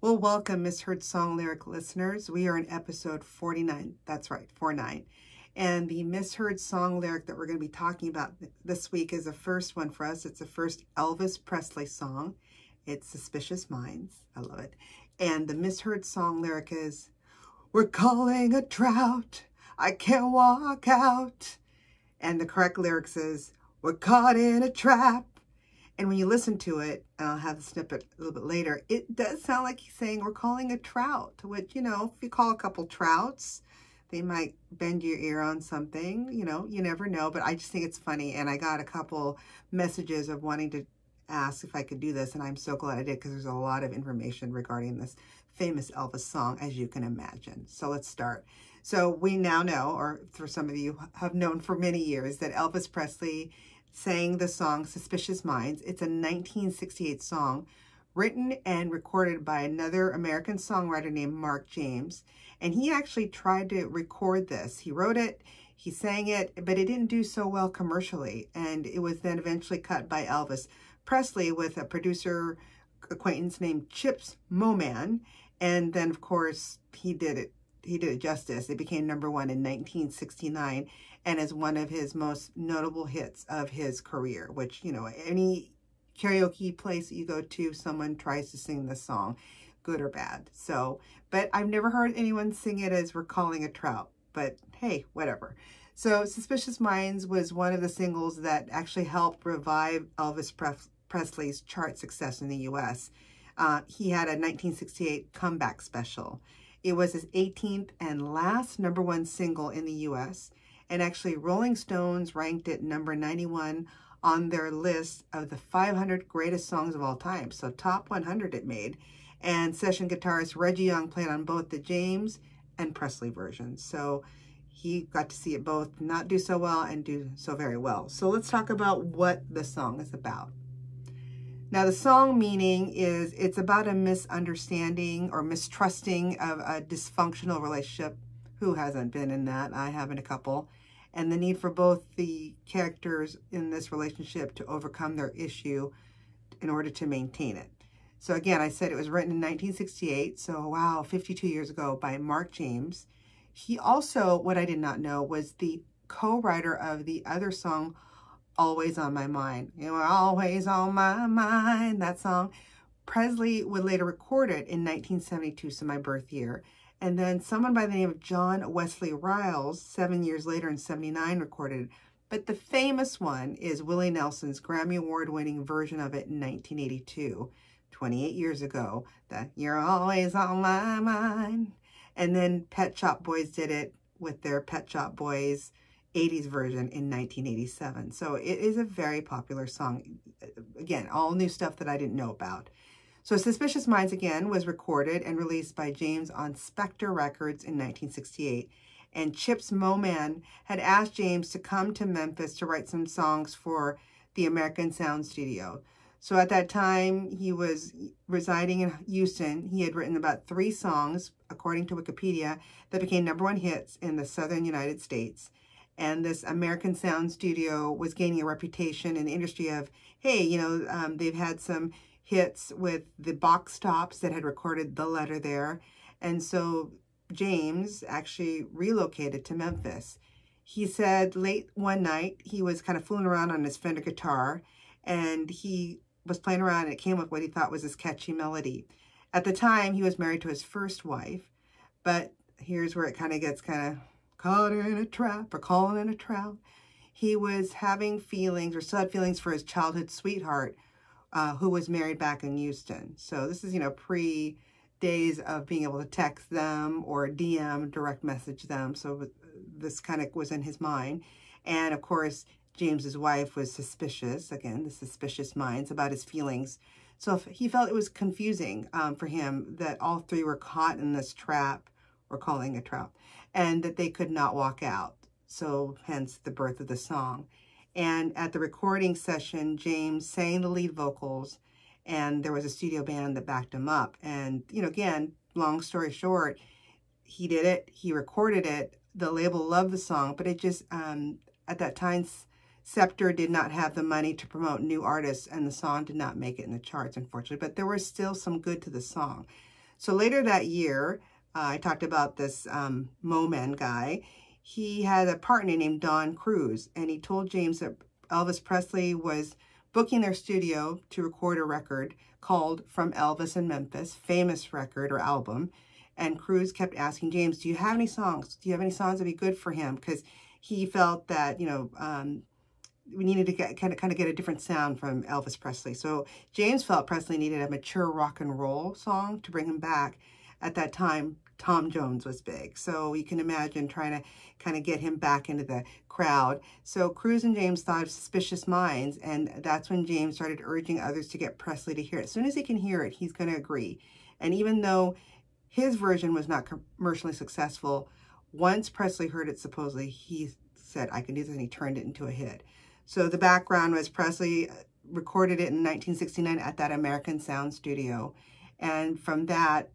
Well, welcome, Misheard Song Lyric listeners. We are in episode 49. That's right, 49. And the Misheard Song Lyric that we're going to be talking about this week is the first one for us. It's the first Elvis Presley song. It's Suspicious Minds. I love it. And the Misheard Song Lyric is, "We're calling a drought. I can't walk out." And the correct lyrics is, "We're caught in a trap." And when you listen to it, and I'll have the snippet a little bit later, it does sound like he's saying we're calling a trout, which, if you call a couple trouts, they might bend your ear on something, you never know. But I just think it's funny. And I got a couple messages of wanting to ask if I could do this. And I'm so glad I did, because there's a lot of information regarding this famous Elvis song, as you can imagine. So let's start. So we now know, or for some of you have known for many years, that Elvis Presley sang the song Suspicious Minds. It's a 1968 song written and recorded by another American songwriter named Mark James. And he actually tried to record this. He wrote it, he sang it, but it didn't do so well commercially. And it was then eventually cut by Elvis Presley with a producer acquaintance named Chips Moman. And then, of course, he did it justice. It became #1 in 1969 and is one of his most notable hits of his career, which, any karaoke place that you go to, someone tries to sing this song, good or bad. So, but I've never heard anyone sing it as "We're Calling a Trout," but hey, whatever. So Suspicious Minds was one of the singles that actually helped revive Elvis Presley's chart success in the U.S. He had a 1968 comeback special. It was his 18th and last #1 single in the U.S. And actually, Rolling Stones ranked it number 91 on their list of the 500 greatest songs of all time. So top 100 it made. And session guitarist Reggie Young played on both the James and Presley versions. So he got to see it both not do so well and do so very well. So let's talk about what the song is about. Now, the song meaning is it's about a misunderstanding or mistrusting of a dysfunctional relationship. Who hasn't been in that? I have in a couple. And the need for both the characters in this relationship to overcome their issue in order to maintain it. So again, I said it was written in 1968. So wow, 52 years ago by Mark James. He also, what I did not know, was the co-writer of the other song, "Always on My Mind." You know, "Always on My Mind," that song. Presley would later record it in 1972, so my birth year. And then someone by the name of John Wesley Riles, 7 years later in 79, recorded it. But the famous one is Willie Nelson's Grammy Award-winning version of it in 1982, 28 years ago, that "You're Always on My Mind." And then Pet Shop Boys did it with their Pet Shop Boys 80s version in 1987. So it is a very popular song. Again, all new stuff that I didn't know about. So Suspicious Minds, again, was recorded and released by James on Spectre Records in 1968. And Chips Moman had asked James to come to Memphis to write some songs for the American Sound Studio. So at that time, he was residing in Houston. He had written about 3 songs, according to Wikipedia, that became #1 hits in the southern United States. And this American Sound Studio was gaining a reputation in the industry of, hey, they've had some hits with the Box Tops that had recorded The Letter there. And so James actually relocated to Memphis. He said late one night, he was kind of fooling around on his Fender guitar, and he was playing around and it came up what he thought was this catchy melody. At the time, he was married to his first wife, but here's where it kind of gets caught in a trap or calling in a trout. He was having feelings or still had feelings for his childhood sweetheart, who was married back in Houston. So this is, pre-days of being able to text them or DM, direct message them. So this kind of was in his mind. And of course, James's wife was suspicious, again, the suspicious minds about his feelings. So he felt it was confusing for him that all 3 were caught in this trap, or calling a trap, and that they could not walk out. So hence the birth of the song. And at the recording session, James sang the lead vocals, and there was a studio band that backed him up. And, again, long story short, he did it. He recorded it. The label loved the song, but it just, at that time, Scepter did not have the money to promote new artists, and the song did not make it in the charts, unfortunately. But there was still some good to the song. So later that year, I talked about this Mo-Man guy. He had a partner named Don Cruz, and he told James that Elvis Presley was booking their studio to record a record called From Elvis in Memphis, famous record or album. And Cruz kept asking James, do you have any songs? Do you have any songs that'd be good for him? Because he felt that, we needed to kind of get a different sound from Elvis Presley. So James felt Presley needed a mature rock and roll song to bring him back. At that time, Tom Jones was big. So you can imagine trying to kind of get him back into the crowd. So Cruz and James thought of Suspicious Minds, and that's when James started urging others to get Presley to hear it. As soon as he can hear it, he's going to agree. And even though his version was not commercially successful, once Presley heard it, supposedly, he said, I can do this, and he turned it into a hit. So the background was Presley recorded it in 1969 at that American Sound studio. And from that,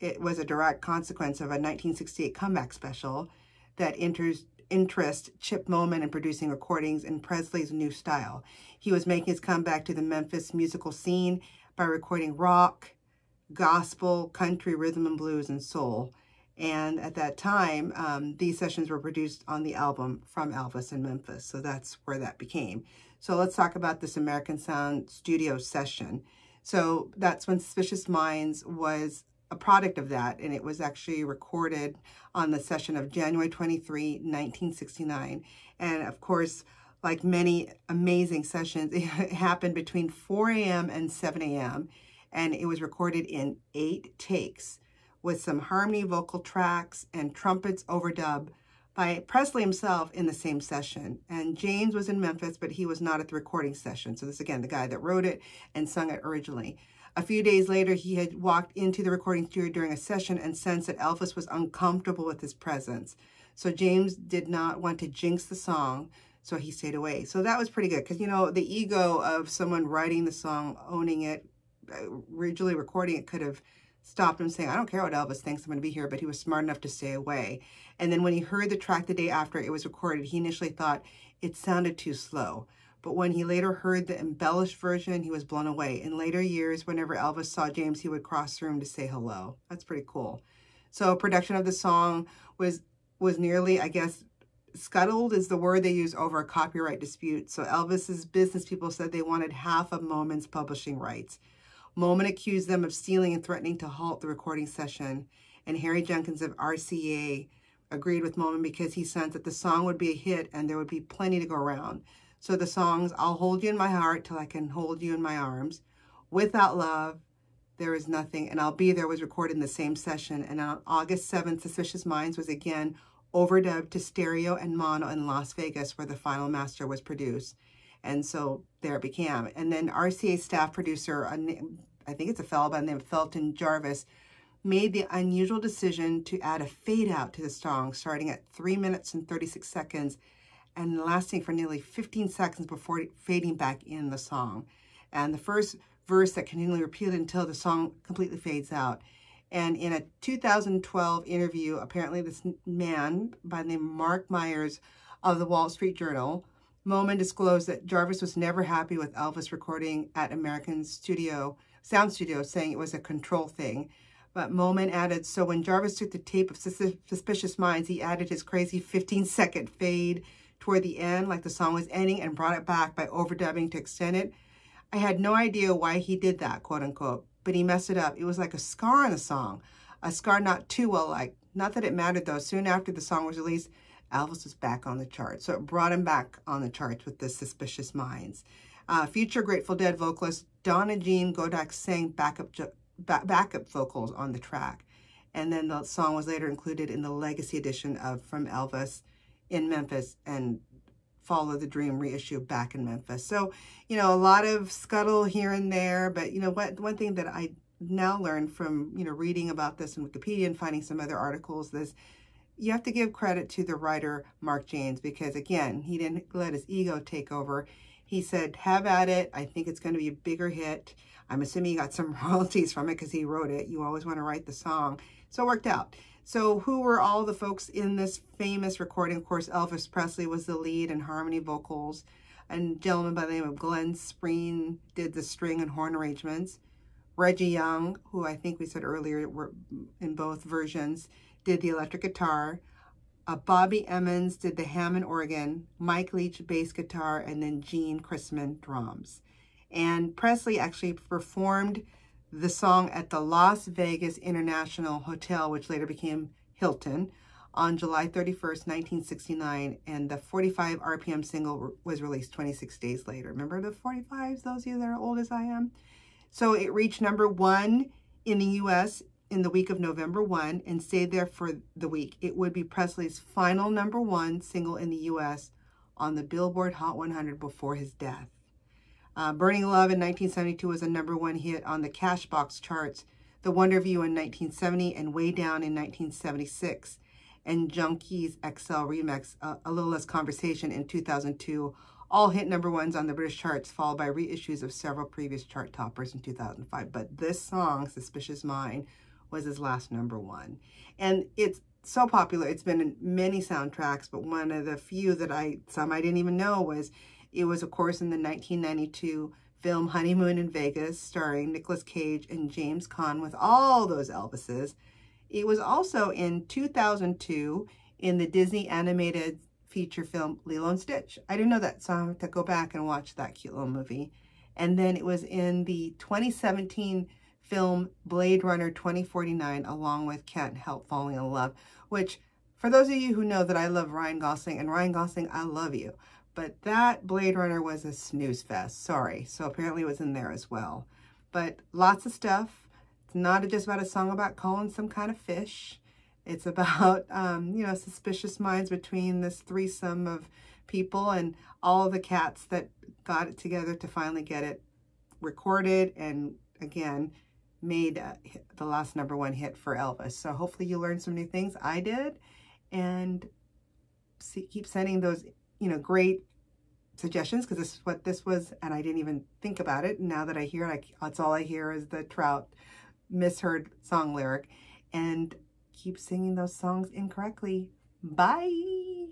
it was a direct consequence of a 1968 comeback special that interest Chip Moman in producing recordings in Presley's new style. He was making his comeback to the Memphis musical scene by recording rock, gospel, country, rhythm and blues, and soul. And at that time, these sessions were produced on the album From Elvis in Memphis. So that's where that became. So let's talk about this American Sound studio session. So that's when Suspicious Minds was a product of that. And it was actually recorded on the session of January 23, 1969. And of course, like many amazing sessions, it happened between 4 a.m. and 7 a.m. And it was recorded in 8 takes, with some harmony vocal tracks and trumpets overdub by Presley himself in the same session. And James was in Memphis, but he was not at the recording session. So this, again, the guy that wrote it and sung it originally. A few days later, he had walked into the recording studio during a session and sensed that Elvis was uncomfortable with his presence. So James did not want to jinx the song, so he stayed away. So that was pretty good, because, the ego of someone writing the song, owning it, originally recording it, could have stopped him saying, I don't care what Elvis thinks, I'm going to be here, but he was smart enough to stay away. And then when he heard the track the day after it was recorded, he initially thought it sounded too slow. But when he later heard the embellished version, he was blown away. In later years, whenever Elvis saw James, he would cross the room to say hello. That's pretty cool. So production of the song was nearly, I guess, scuttled is the word they use, over a copyright dispute. So Elvis's business people said they wanted half of Moman's publishing rights. Moman accused them of stealing and threatening to halt the recording session, and Harry Jenkins of RCA agreed with Moman because he sensed that the song would be a hit and there would be plenty to go around. So the songs, I'll Hold You in My Heart Till I Can Hold You in My Arms, Without Love, There Is Nothing, and I'll Be There was recorded in the same session. And on August 7th, Suspicious Minds was again overdubbed to stereo and mono in Las Vegas, where the final master was produced. And so there it became. And then RCA staff producer, I think it's a fellow by the name of Felton Jarvis, made the unusual decision to add a fade out to the song, starting at 3 minutes and 36 seconds and lasting for nearly 15 seconds before fading back in the song. And the first verse that continually repeated until the song completely fades out. And in a 2012 interview, apparently this man by the name of Mark Myers of the Wall Street Journal, Moman disclosed that Jarvis was never happy with Elvis recording at American Sound Studio, saying it was a control thing. But Moman added, so when Jarvis took the tape of Suspicious Minds, he added his crazy 15-second fade toward the end, like the song was ending, and brought it back by overdubbing to extend it. I had no idea why he did that, quote unquote, but he messed it up. It was like a scar on the song, a scar not too well liked. Not that it mattered, though. Soon after the song was released, Elvis was back on the charts. So it brought him back on the charts with the Suspicious Minds. Future Grateful Dead vocalist Donna Jean Godak sang backup vocals on the track. And then the song was later included in the Legacy edition of From Elvis in Memphis and Follow the Dream reissue back in Memphis. So, a lot of scuttle here and there. But, one thing that I now learned from, reading about this in Wikipedia and finding some other articles is you have to give credit to the writer, Mark James, because, again, he didn't let his ego take over. He said, have at it. I think it's going to be a bigger hit. I'm assuming he got some royalties from it because he wrote it. You always want to write the song. So it worked out. So who were all the folks in this famous recording? Of course, Elvis Presley was the lead and harmony vocals. And a gentleman by the name of Glenn Spreen did the string and horn arrangements. Reggie Young, who I think we said earlier were in both versions, did the electric guitar. Bobby Emmons did the Hammond organ, Mike Leach bass guitar, and then Gene Chrisman drums. And Presley actually performed the song at the Las Vegas International Hotel, which later became Hilton, on July 31st, 1969, and the 45 RPM single was released 26 days later. Remember the 45s, those of you that are old as I am? So it reached #1 in the U.S. in the week of November 1 and stayed there for the week. It would be Presley's final #1 single in the U.S. on the Billboard Hot 100 before his death. Burning Love in 1972 was a #1 hit on the Cashbox charts, The Wonder View in 1970, and Way Down in 1976. And Junkies XL Remix, A Little Less Conversation in 2002, all hit #1s on the British charts, followed by reissues of several previous chart toppers in 2005. But this song, Suspicious Mind, was his last #1. And it's so popular. It's been in many soundtracks, but one of the few that some I didn't even know was, it was, of course, in the 1992 film Honeymoon in Vegas, starring Nicolas Cage and James Caan with all those Elvises. It was also in 2002 in the Disney animated feature film Lilo and Stitch. I didn't know that, so I have to go back and watch that cute little movie. And then it was in the 2017 film Blade Runner 2049, along with Can't Help Falling in Love, which, for those of you who know that I love Ryan Gosling, and Ryan Gosling, I love you, but that Blade Runner was a snooze fest. Sorry. So apparently it was in there as well. But lots of stuff. It's not just about a song about calling some kind of fish. It's about, suspicious minds between this threesome of people and all the cats that got it together to finally get it recorded and, again, made the last #1 hit for Elvis. So hopefully you learned some new things. I did. And keep sending those, great suggestions, because this is what this was, and I didn't even think about it. Now that I hear it, that's all I hear is the Trout Misheard song lyric. And keep singing those songs incorrectly. Bye!